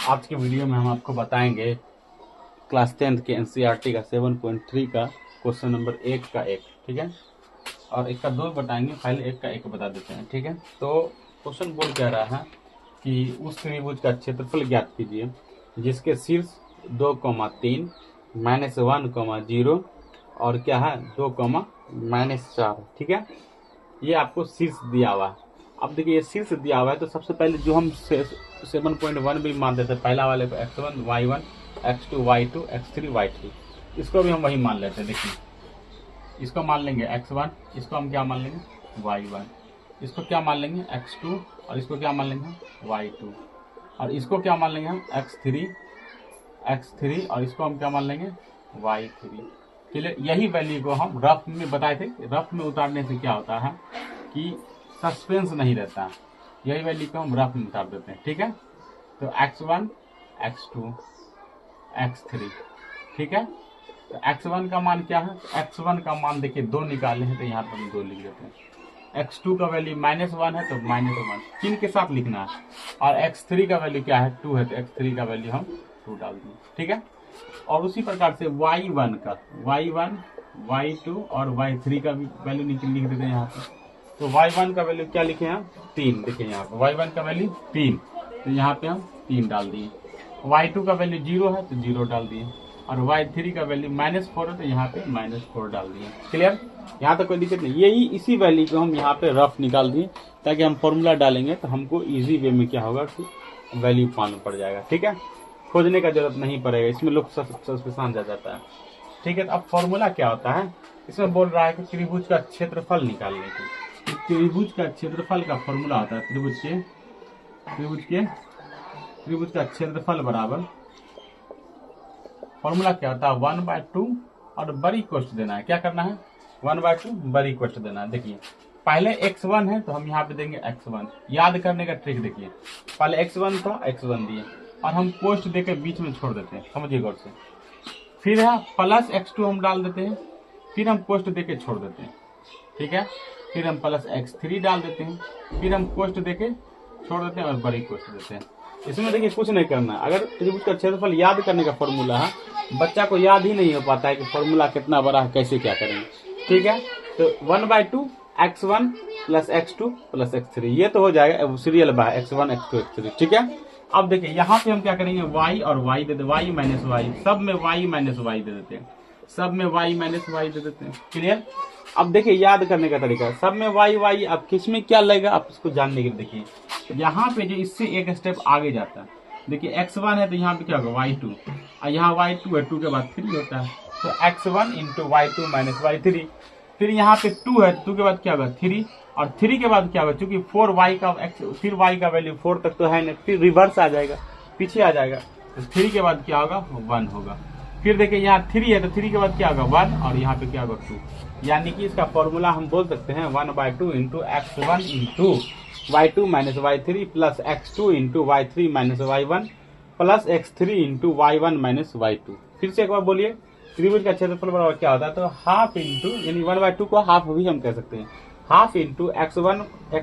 आज की वीडियो में हम आपको बताएंगे क्लास 10th के एनसीईआरटी का 7.3 का क्वेश्चन नंबर 1 का 1, ठीक है। और 1 का 2 बताएंगे, पहले 1 का 1 बता देते हैं, ठीक है। तो क्वेश्चन बोल कह रहा है कि उस त्रिभुज का क्षेत्रफल ज्ञात कीजिए जिसके शीर्ष 2,3 -1,0 और क्या है 2,-4, ठीक है। ये आपको शीर्ष दिया हुआ है। अब देखिए ये शीर्ष दिया हुआ है, तो सबसे पहले जो हम 7.1 भी मान देते हैं, पहला वाले को x1 y1 x2 y2 x3 y3, इसको भी हम वही मान लेते हैं। देखिए इसको मान लेंगे x1, इसको हम क्या मान लेंगे y1, इसको क्या मान लेंगे x2 और इसको क्या मान लेंगे y2, और इसको क्या मान लेंगे हम x3 और इसको हम क्या मान लेंगे y3। चलिए यही वैल्यू को हम रफ में बताए थे, रफ में उतारने से क्या होता है कि सस्पेंस नहीं रहता है। यही वैल्यू को हम रफ में उतार देते हैं, ठीक है। तो x1 x2 x3, ठीक है। तो x1 का मान क्या है, x1 का मान देखिए 2 निकाले हैं, तो यहाँ पर हम 2 लिख देते हैं। x2 का वैल्यू -1 है, तो -1 चिन्ह के साथ लिखना है, और x3 का वैल्यू क्या है 2 है, तो x3 का वैल्यू हम 2 डाल देंगे, ठीक है। और उसी प्रकार से y1 का y1 y2 और y3 का भी वैल्यू लिख देते हैं यहाँ पे। तो y1 का वैल्यू क्या लिखे हैं 3, देखिए यहाँ पे y1 का वैल्यू 3, तो यहाँ पे हम 3 डाल दिए। y2 का वैल्यू 0 है, तो 0 डाल दिए, और y3 का वैल्यू -4 है, तो यहाँ पे -4 डाल दिए। क्लियर, यहाँ तक कोई दिक्कत नहीं। यही इसी वैल्यू को हम यहाँ पे रफ निकाल दिए, ताकि हम फॉर्मूला डालेंगे तो हमको इजी वे में क्या होगा कि वैल्यू मालूम पड़ जाएगा, ठीक है। खोजने का जरूरत नहीं पड़ेगा, इसमें लोग सस्पेंस जा जाता है, ठीक है। तो अब फॉर्मूला क्या होता है, इसमें बोल रहा है कि त्रिभुज का क्षेत्रफल निकालने की। त्रिभुज का क्षेत्रफल का फॉर्मूला होता है त्रिभुज का क्षेत्रफल बराबर, फॉर्मूला क्या होता है 1/2 और बड़ी कोष्ठ देना है। क्या करना है 1/2 बड़ी कोष्ठ देना है। देखिए पहले x1 है, तो हम यहाँ पे देंगे x1। याद करने का ट्रिक देखिए, पहले x1 था, x1 दिए और हम कोष्ठ देकर बीच में छोड़ देते हैं, समझिए गौर से। फिर है प्लस x2 हम डाल देते हैं, फिर हम कोष्ठ देके छोड़ देते हैं, ठीक है। फिर हम प्लस x3 डाल देते हैं, फिर हम कोष्ठ देके छोड़ देते हैं और बड़ी कोष्ठ देते हैं। इसमें देखिए कुछ नहीं करना। अगर त्रिभुज का क्षेत्रफल याद करने का फॉर्मूला है, बच्चा को याद ही नहीं हो पाता है कि फॉर्मूला कितना बड़ा है, कैसे क्या करेंगे, ठीक है। तो 1/2 x1 + x2 + x3, ये तो हो जाएगा serial bye x1 x2 x3, ठीक है। अब देखिए यहाँ पे हम क्या करेंगे y और y दे देते, y - y, सब में y - y दे देते हैं, सब में y - y दे देते हैं। क्लियर। अब देखिए याद करने का तरीका, सब में y, अब किस में क्या लगेगा आप इसको जानने के लिए देखिए, यहाँ पे जो इससे एक स्टेप आगे जाता है, देखिए x1 है तो यहाँ पे क्या होगा y2, और यहाँ y2 है, 2 के बाद 3 होता है, तो x1 × y2 - y3। फिर यहाँ पे 2 है, 2 के बाद क्या होगा 3, और 3 के बाद क्या होगा, चूंकि 4y का फिर y का वैल्यू 4 तक तो है नहीं, फिर रिवर्स आ जाएगा, पीछे आ जाएगा, तो 3 के बाद क्या होगा 1 होगा। फिर देखिए यहाँ 3 है, तो 3 के बाद क्या होगा 1, और यहाँ पे क्या होगा 2। यानी कि इसका फॉर्मूला हम बोल सकते हैं 1/2 × x1 × y2 - y3 + x2 × y3 - y1 + x3 × y1 - y2। फिर से एक बार बोलिए, त्रिभुज का क्षेत्रफल बराबर क्या होता है, तो हाफ इंटू, यानी 1/2 को हाफ भी हम कह सकते हैं, half into x1 ×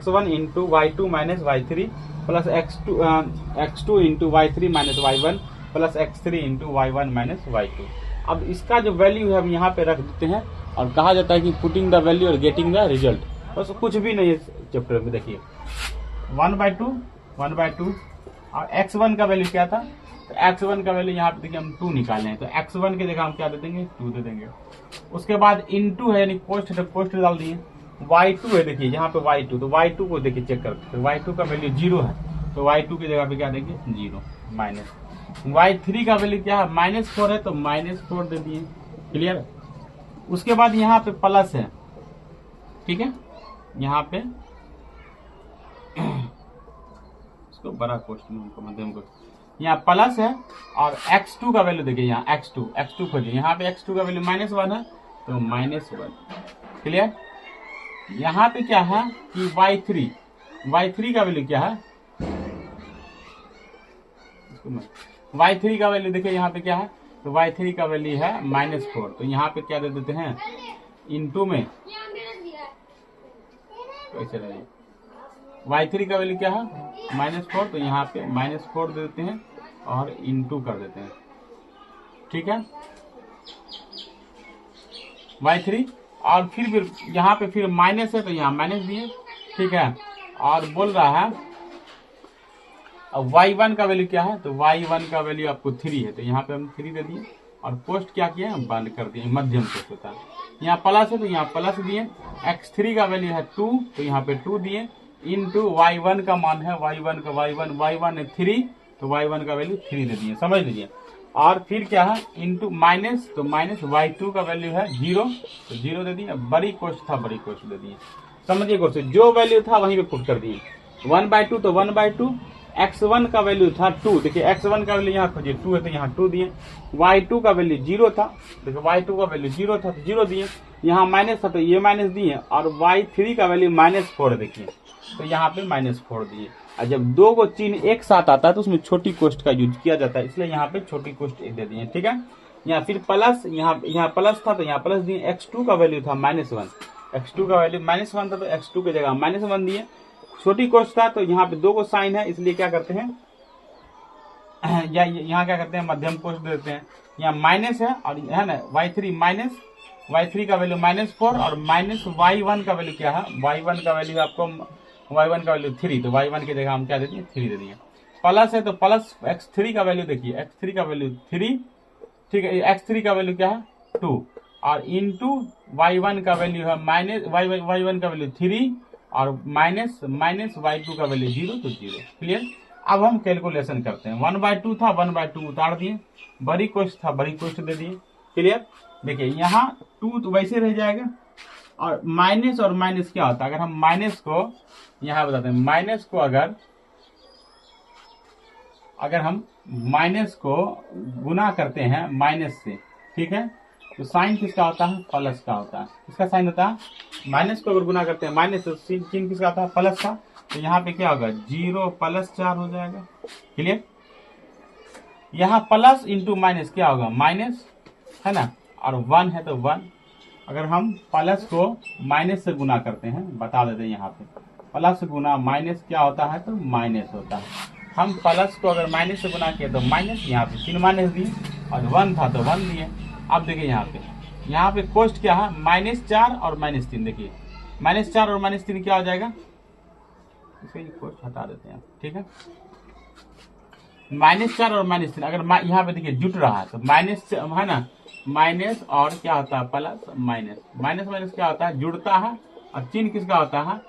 y2 - y3 + x2 × y3 - y1 + x3 × y1 - y2। अब इसका जो वैल्यू है हम यहाँ पे रख देते हैं, और कहा जाता है कि पुटिंग द वैल्यू और गेटिंग द रिजल्ट, बस कुछ भी नहीं है चैप्टर में। देखिए 1/2 और x1 का वैल्यू क्या था, तो x1 का वैल्यू यहाँ पे देखिए हम 2 निकाले हैं, तो x1 की जगह हम क्या दे देंगे 2 दे देंगे। उसके बाद इनटू है, यानी पोस्ट डाल दिए। y2 है, देखिए यहाँ पे y2, तो y2 को देखिए चेक करते हैं, y2 का वैल्यू 0 है, तो y2 की जगह पे क्या देंगे 0 माइनस। y3 का वैल्यू क्या है -4 है, तो -4 दे दिए। क्लियर। उसके बाद यहाँ पे प्लस है, ठीक है, यहाँ पे इसको बड़ा क्वेश्चन मध्यम क्वेश्चन, यहाँ प्लस है, और x2 का वैल्यू देखिए, यहाँ x2 खोजिए, यहाँ पे x2 का वैल्यू -1 है, तो -1। क्लियर। यहाँ पे क्या है कि y3 का वैल्यू क्या है, y3 का वैल्यू देखिए यहाँ पे क्या है, तो y3 का वैल्यू है -4, तो यहाँ पे क्या दे देते हैं इनटू में, कैसे रहेगा y3 का वैल्यू क्या है -4, तो यहाँ पे -4 दे देते हैं, और इनटू कर देते हैं, ठीक है, y3। और फिर यहाँ पे फिर माइनस है तो यहाँ माइनस दिए, ठीक है। और बोल रहा है अब y1 का वैल्यू क्या है, तो y1 का वैल्यू आपको 3 है, तो यहाँ पे हम 3 दे दिए और पोस्ट क्या किया है, बंद कर दिए, मध्यम पोस्ट होता है। यहाँ प्लस है तो यहाँ प्लस दिए, x3 का वैल्यू है 2 तो यहाँ पे 2 दिए, इनटू y1 का मान है y1 का y1 है 3 तो y1 का वैल्यू 3 दे दिए, समझ लीजिए। और फिर क्या है इनटू माइनस, तो माइनस y2 का वैल्यू है 0 तो 0 दे दिए, बड़ी कोष्ट था बड़ी कोष्ट दे दिए, समझिए क्वेश्चन, जो वैल्यू था वहीं पे पुट कर दिए। 1/2 तो 1/2, x1 का वैल्यू था 2, देखिए x1 का वैल्यू यहाँ खोजिए 2 है तो यहाँ 2 दिए, y2 का वैल्यू 0 था, देखिए y2 का वैल्यू 0 था तो 0 दिए, यहाँ माइनस था तो ये माइनस दिए, और y3 का वैल्यू -4 देखिए तो यहाँ पे -4 दिए। और जब दो को चिन्ह एक साथ आता है तो उसमें छोटी कोष्ट का यूज किया जाता है, इसलिए यहाँ पे छोटी कोष्ट एक दे दिए, ठीक है। यहाँ फिर प्लस, यहाँ प्लस था तो यहाँ प्लस दिए, x2 का वैल्यू था -1, x2 का वैल्यू -1 था तो x2 की जगह -1 दिए, छोटी कोष्ट था तो यहाँ पे 2 को साइन है इसलिए क्या करते हैं या यहाँ क्या करते हैं मध्यम कोष्ट देते हैं, यहाँ माइनस है और है ना y3 माइनस, y3 का वैल्यू -4 और माइनस y1 का वैल्यू क्या है, y1 का वैल्यू आपको y1 का वैल्यू 3 तो y1 की जगह हम क्या दे दिए 3 दे दिए। प्लस है तो प्लस x3 का वैल्यू देखिए, x3 का वैल्यू 3, ठीक है, x3 का वैल्यू क्या है 2 और इनटू y1 का वैल्यू है माइनस y1 का वैल्यू 3 और माइनस y2 का वैल्यू 0 तो 0, क्लियर। अब हम कैलकुलेशन करते हैं, 1/2 था 1/2 उतार दिए, बड़ी कोष्ट था बड़ी कोष्ट दे दिए, क्लियर। देखिए यहाँ 2 तो वैसे रह जाएगा और माइनस क्या होता है, अगर हम माइनस को यहाँ बताते हैं, माइनस को अगर हम माइनस को गुना करते हैं माइनस से, ठीक है, तो साइन किसका होता है, प्लस का होता है, किसका साइन होता है, माइनस को अगर गुना करते हैं माइनस तो चिन्ह किसका होता है, प्लस का, तो यहाँ पे क्या होगा 0 + 4 हो जाएगा, क्लियर। यहाँ प्लस इंटू माइनस क्या होगा माइनस, है ना, और 1 है तो 1, अगर हम प्लस को माइनस से गुना करते हैं, बता देते हैं यहाँ पे प्लस गुना माइनस क्या होता है, तो माइनस होता है। हम प्लस को अगर माइनस से गुना किए तो माइनस, यहाँ पे 3 माइनस दिए और 1 था तो 1 दिए। अब देखिए यहाँ पे कोष्ट क्या है, -4 और -3, देखिए -4 और -3 क्या हो जाएगा, इसे कोष्ट हटा देते हैं, ठीक है। -4 और -3 अगर यहाँ पे देखिए जुट रहा है तो माइनस है ना, माइनस और क्या होता है प्लस माइनस क्या होता है, जुड़ता है, और चिन्ह किसका होता है,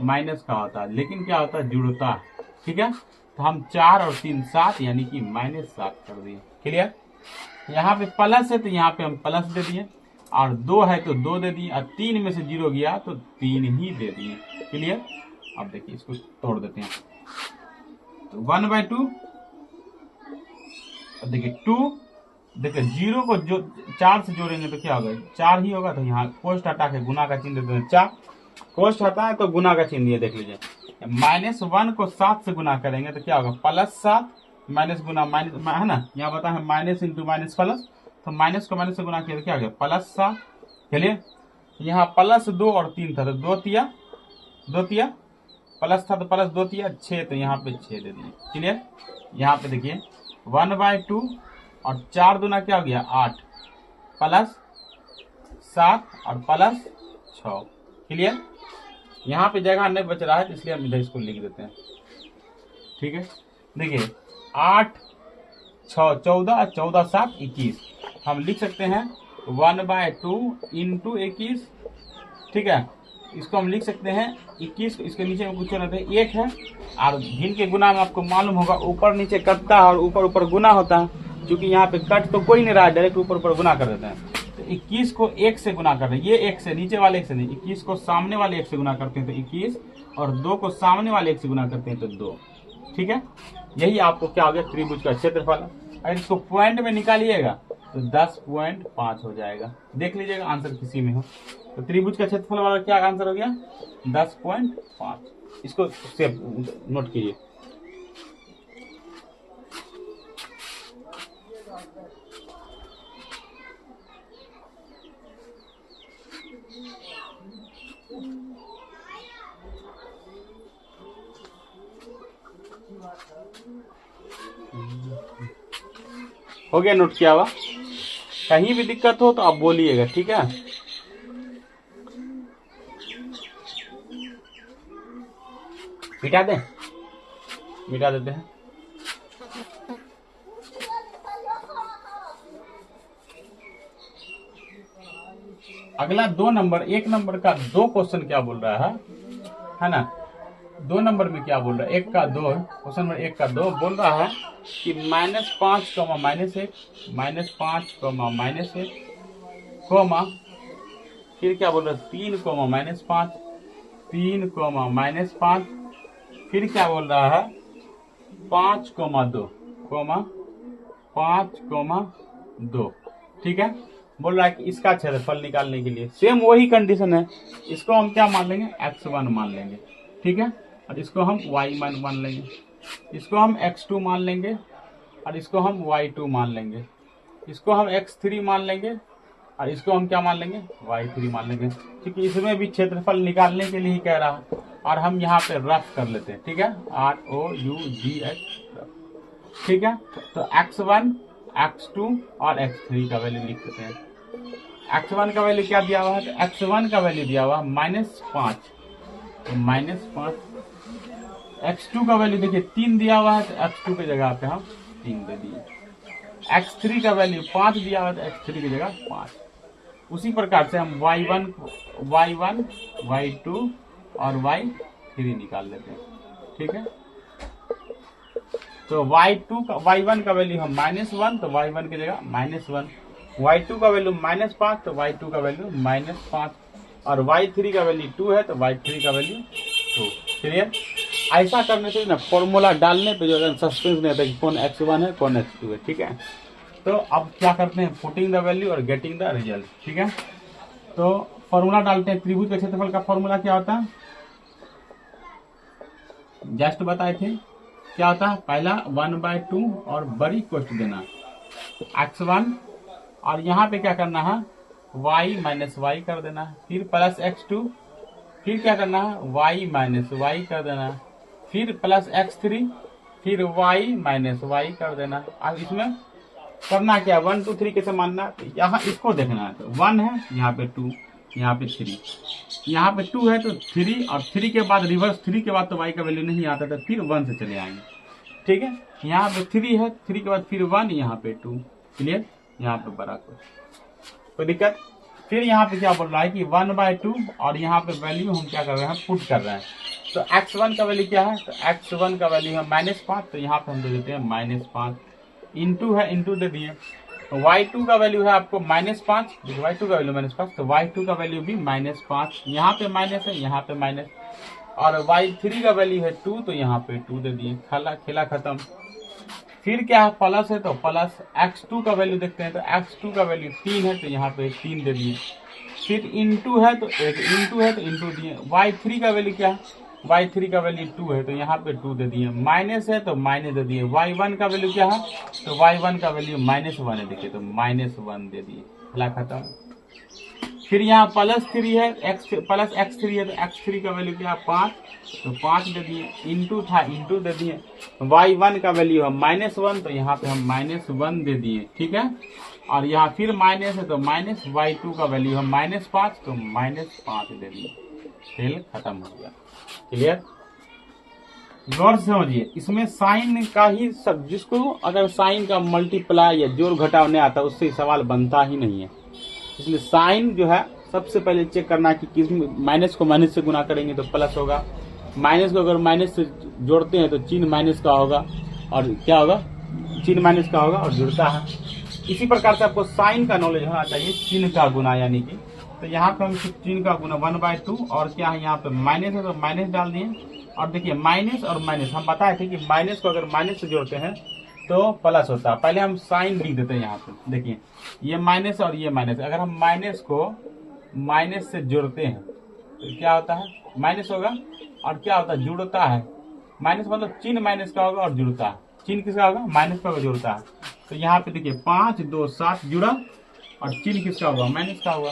माइनस का होता है, लेकिन क्या होता है जुड़ता है, ठीक है। तो हम 4 और 3 7 यानी कि -7 कर दिए, क्लियर। यहाँ पे प्लस है तो यहाँ पे हम प्लस दे दिए, और 2 है तो 2 दे दिए, और 3 में से 0 गया तो 3 ही दे दिए, क्लियर। अब देखिए इसको तोड़ देते हैं, तो 1/2, अब देखिए 2, देखिए 0 को जो 4 से जोड़ेंगे तो क्या होगा 4 ही होगा, तो यहाँ कोष्ट हटा के गुना का चिन्ह देते हैं 4, कोष्ट हटा है तो गुना का चिन्ह दिए, देख लीजिए -1 को 7 से गुना करेंगे तो क्या होगा +7 माइनस गुना माइनस, है ना, यहाँ बता है माइनस इंटू माइनस प्लस, तो माइनस को माइनस से गुना किया तो क्या हो गया +7, चलिए। यहाँ +2 और 3 था तो 2 तिया प्लस था तो प्लस 2 तिया 6, तो यहाँ पे 6 दे दिए, क्लियर। यहाँ पे देखिए 1/2 और 4 दूना क्या हो गया 8 +7 और +6, क्लियर। यहाँ पे जगह नहीं बच रहा है तो इसलिए हम इधर इसको लिख देते हैं, ठीक है। देखिए 8 6 14 14 7 21, हम लिख सकते हैं 1/2 इंटू 21, ठीक है। इसको हम लिख सकते हैं 21, इसके नीचे में कुछ रहता है 1 है, और भिन्न के गुना में आपको मालूम होगा ऊपर नीचे कटता है और ऊपर ऊपर गुना होता है, क्योंकि यहाँ पे कट तो कोई नहीं रहा है, डायरेक्ट ऊपर ऊपर गुना कर देते हैं। तो 21 को 1 से गुना कर रहे हैं, ये 1 से, नीचे वाले 1 से नहीं, 21 को सामने वाले 1 से गुना करते हैं तो 21, और 2 को सामने वाले 1 से गुना करते हैं तो 2, ठीक है। यही आपको क्या हो गया त्रिभुज का क्षेत्रफल। अगर इसको पॉइंट में निकालिएगा तो 10.5 हो जाएगा, देख लीजिएगा आंसर किसी में हो। तो त्रिभुज का क्षेत्रफल वाला क्या आंसर हो गया 10.5, इसको सेव नोट कीजिए। हो गया नोट किया हुआ? कहीं भी दिक्कत हो तो आप बोलिएगा, ठीक है? मिटा दें? मिटा देते हैं। अगला 2 नंबर, 1 नंबर का 2 क्वेश्चन क्या बोल रहा है ना? 2 नंबर में क्या बोल रहा है? 1 का 2, क्वेश्चन नंबर 1 का 2 बोल रहा है कि -5, -1, -5, -1, कोमा, फिर क्या बोल रहा है? 3, -5, 3, -5, फिर क्या बोल रहा है? 5, 2, 5, 2, ठीक है? बोल रहा है कि इसका क्षेत्रफल निकालने के लिए सेम वही कंडीशन है। इसको हम क्या मान लेंगे? x1 मान लेंगे, ठीक है? और इसको हम y1 मान लेंगे, इसको हम x2 मान लेंगे, और इसको हम y2 मान लेंगे, इसको हम x3 मान लेंगे, और इसको हम क्या मान लेंगे? y3 मान लेंगे, क्योंकि इसमें भी क्षेत्रफल निकालने के लिए ही कह रहा है। और हम यहाँ पे रफ कर लेते हैं, ठीक है? ROUGH, ठीक है? तो x1, x2 और x3 का वैल्यू लिख देते हैं। x1 का वैल्यू क्या दिया हुआ है? तो x1 का वैल्यू दिया हुआ है -5, तो -5। x2 का वैल्यू देखिए 3 दिया हुआ है, तो x2 की जगह पे हम 3 दे दिए। x3 का वैल्यू 5 दिया हुआ है, तो x3 की जगह 5। उसी प्रकार से हम y1, y2 और y3 निकाल लेते हैं, ठीक है? तो y1 का वैल्यू हम -1, तो y1 की जगह -1, y2 का वैल्यू -5, तो y2 का वैल्यू -5, और y3 का वैल्यू 2 है, तो y3 का वैल्यू 2। क्लियर? ऐसा करने से ना फॉर्मूला डालने पे जो सस्पेंस नहीं होता कि कौन x1 है कौन x2 है, ठीक है? तो अब क्या करते हैं? पुटिंग द वैल्यू और गेटिंग द रिजल्ट, ठीक है? तो फॉर्मूला डालते हैं। त्रिभुज के क्षेत्रफल का फॉर्मूला क्या होता है? जस्ट बताए थे, क्या होता है? पहला 1/2 और बड़ी कोष्ट देना x1, और यहाँ पे क्या करना है? y - y कर देना है, फिर प्लस x2, फिर क्या करना है? y - y कर देना है, फिर प्लस x3, फिर y - y कर देना। अब इसमें करना क्या? 1 2 3 कैसे मानना? तो यहाँ इसको देखना है, तो 1 है, यहाँ पे 2, यहाँ पे 3, यहाँ पे 2 है तो 3, और 3 के बाद रिवर्स 3 के बाद तो y का वैल्यू नहीं आता था, फिर 1 से चले आएंगे, ठीक है? यहाँ पे 3 है, 3 के बाद फिर 1, यहाँ पे 2। क्लियर? यहाँ पे बड़ा कोई दिक्कत? फिर यहाँ पे क्या बोल रहा है कि 1/2, और यहाँ पे वैल्यू हम क्या कर रहे हैं? पुट कर रहे हैं। तो x1 का वैल्यू क्या है? तो x1 का वैल्यू है -5, तो यहाँ पे हम दे देते हैं -5, इंटू है, इंटू दे दिए। y2 का वैल्यू है आपको -5, y2 का वैल्यू -5, तो y2 का वैल्यू भी -5, यहाँ पे माइनस है, यहाँ पे माइनस, और y3 का वैल्यू है 2, तो यहाँ पे 2 दे दिए। खेला खत्म। फिर क्या है? प्लस है, तो प्लस x2 का वैल्यू देखते हैं, तो x2 का वैल्यू 3 है, तो यहाँ पे 3 दे दिए। फिर इंटू है, तो इंटू दिए। y3 का वैल्यू क्या है? y3 का वैल्यू 2 है, तो यहाँ पे 2 दे दिए। माइनस है, तो माइनस दे दिए। y1 का वैल्यू क्या है? तो y1 का वैल्यू -1 है, देखिए, तो -1 दे दिए। खेला खत्म। फिर यहाँ +3 है, प्लस x3 है, तो x3 का वैल्यू क्या है? 5, तो 5 दे दिए। इंटू था, इंटू दे दिए। y1 का वैल्यू है -1, तो यहाँ पे हम -1 दे दिए, ठीक है? और यहाँ फिर माइनस है, तो माइनस। y2 का वैल्यू है -5, तो -5 दे दिए। खेल खत्म हो गया। क्लियर? गौर से समझिए, इसमें साइन का ही सब, जिसको अगर साइन का मल्टीप्लाई या जोड़ घटाव नहीं आता, उससे सवाल बनता ही नहीं है। इसलिए साइन जो है सबसे पहले चेक करना कि किस माइनस को माइनस से गुना करेंगे तो प्लस होगा, माइनस को अगर माइनस से जोड़ते हैं तो चिन्ह माइनस का होगा, और क्या होगा? चिन्ह माइनस का होगा और जुड़ता है। इसी प्रकार से आपको साइन का नॉलेज होना चाहिए, चिन्ह का गुना यानी कि। तो यहाँ पे हम चिन्ह का गुना 1/2, और क्या है? यहाँ पे माइनस है, तो माइनस डाल दिए। और देखिए, माइनस और माइनस हम बताए थे कि माइनस को अगर माइनस से जोड़ते हैं तो प्लस होता है। पहले हम साइन लिख देते हैं यहाँ पे। देखिए, ये माइनस और ये माइनस, अगर हम माइनस को माइनस से जोड़ते हैं तो क्या होता है? माइनस होगा, और क्या होता है? जुड़ता है। माइनस मतलब चिन्ह माइनस का होगा और जुड़ता है। चिन्ह किसका होगा? माइनस का होगा, जुड़ता है। तो यहाँ पे देखिए 5 2 7 जुड़ा, और चिन्ह किसका होगा? माइनस का होगा।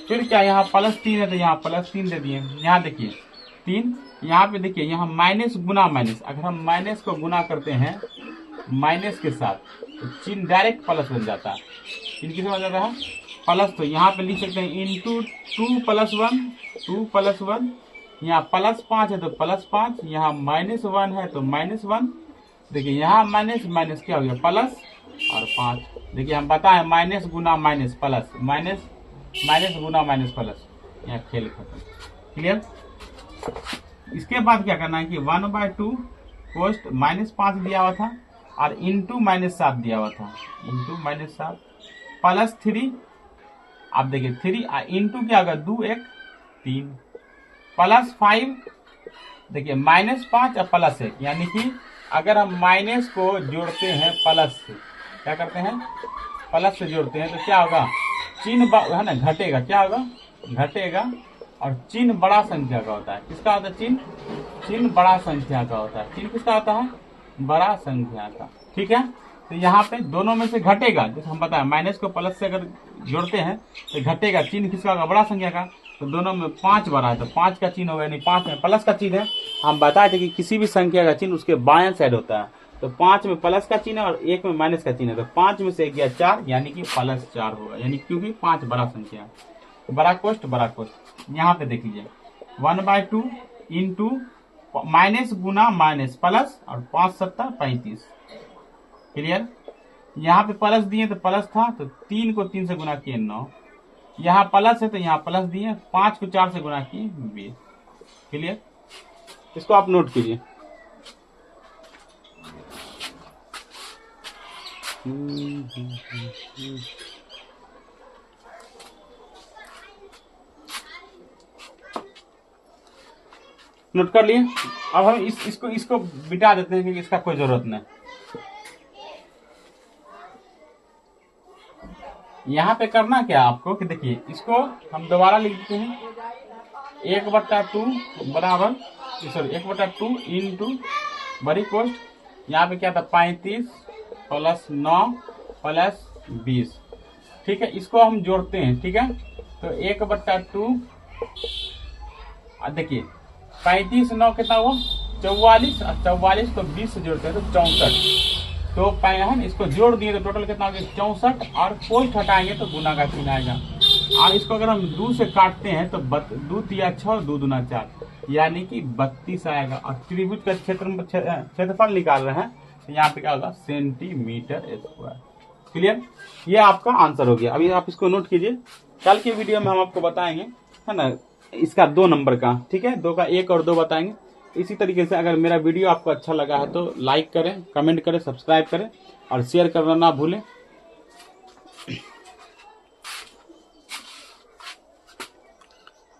फिर क्या? यहाँ +3 है, तो यहाँ +3 दे दिए। यहाँ देखिए 3 यहाँ पे देखिए, यहाँ माइनस गुना माइनस, अगर हम माइनस को गुना करते हैं माइनस के साथ तो चिन्ह डायरेक्ट प्लस बन जाता है। चिन्ह किसे बन जाता है? प्लस। तो यहाँ पे लिख सकते हैं इंटू 2+1, यहाँ +5 है तो +5, यहाँ -1 है तो -1। देखिए यहाँ माइनस माइनस क्या हो गया, प्लस और 5। देखिए हम बताएं माइनस गुना माइनस प्लस, माइनस गुना माइनस प्लस, यहाँ खेल खत्म। क्लियर? इसके बाद क्या करना है कि 1/2 कोष्ट -5 दिया हुआ था और इंटू -7 दिया हुआ था, इंटू -7 +3। आप देखिए 3 इंटू क्या होगा, 2 1 3 +5। देखिए -5 और +1, यानी कि अगर हम माइनस को जोड़ते हैं प्लस से, क्या करते हैं, प्लस से जोड़ते हैं तो क्या होगा, चिन्ह है ना घटेगा, क्या होगा, घटेगा। और चिन्ह बड़ा संख्या का होता है। किसका होता है चिन्ह? चिन्ह बड़ा संख्या का होता है। चिन्ह किसका होता है? बड़ा संख्या का। ठीक है, तो यहाँ पे दोनों में से घटेगा, जैसे हम बताएं माइनस को प्लस से अगर जोड़ते हैं तो घटेगा। चिन्ह किसका होगा? बड़ा संख्या का। तो दोनों में 5 बड़ा है तो 5 का चिन्ह होगा, यानी 5 में प्लस का चिन्ह है। हम बताए थे कि किसी भी संख्या का चिन्ह उसके बाएं साइड होता है। तो 5 में प्लस का चिन्ह है और 1 में माइनस का चिन्ह है, तो 5 में से गया 4, यानी कि +4 होगा, यानी क्योंकि 5 बड़ा संख्या है। बड़ा कोष्ट बड़ा कोष्ट। यहाँ पे देख लीजिए 1/2 इंटू माइनस गुना माइनस प्लस और 5 7 35। क्लियर? यहाँ पे प्लस दिए तो प्लस था तो 3 को 3 से गुना किए 9, यहाँ प्लस है तो यहाँ प्लस दिए, 5 को 4 से गुना किए 20। क्लियर? इसको आप नोट कीजिए। नोट कर लिए? अब हम इसको बिटा देते हैं क्योंकि इसका कोई जरूरत नहीं। यहाँ पे करना क्या आपको कि देखिए इसको हम दोबारा लिख देते हैं 1/2 बराबर, सॉरी 1/2 इंटू बड़ी कोष्ट, यहाँ पे क्या था 35 + 9 + 20। ठीक है, इसको हम जोड़ते हैं। ठीक है, तो 1/2 देखिए 35 9 कितना हुआ 44, और 44 को 20 से जोड़ते हैं तो 64। तो है इसको जोड़ दिए तो टोटल कितना हो गया 64, और कोष्ट हटाएंगे तो गुना का चिन्ह आएगा। और इसको अगर हम 2 से काटते हैं तो 2 तिया 6, 2 दूना 4, यानी कि 32 आएगा। और त्रिभुज का क्षेत्रफल निकाल रहे हैं तो यहाँ पे क्या होगा सेंटीमीटर स्क्वायर। क्लियर? ये आपका आंसर हो गया। अभी आप इसको नोट कीजिए, कल की वीडियो में हम आपको बताएंगे, है ना, इसका 2 नंबर का। ठीक है, 2 का 1 और 2 बताएंगे। इसी तरीके से अगर मेरा वीडियो आपको अच्छा लगा है तो लाइक करें, कमेंट करें, सब्सक्राइब करें और शेयर करना ना भूलें।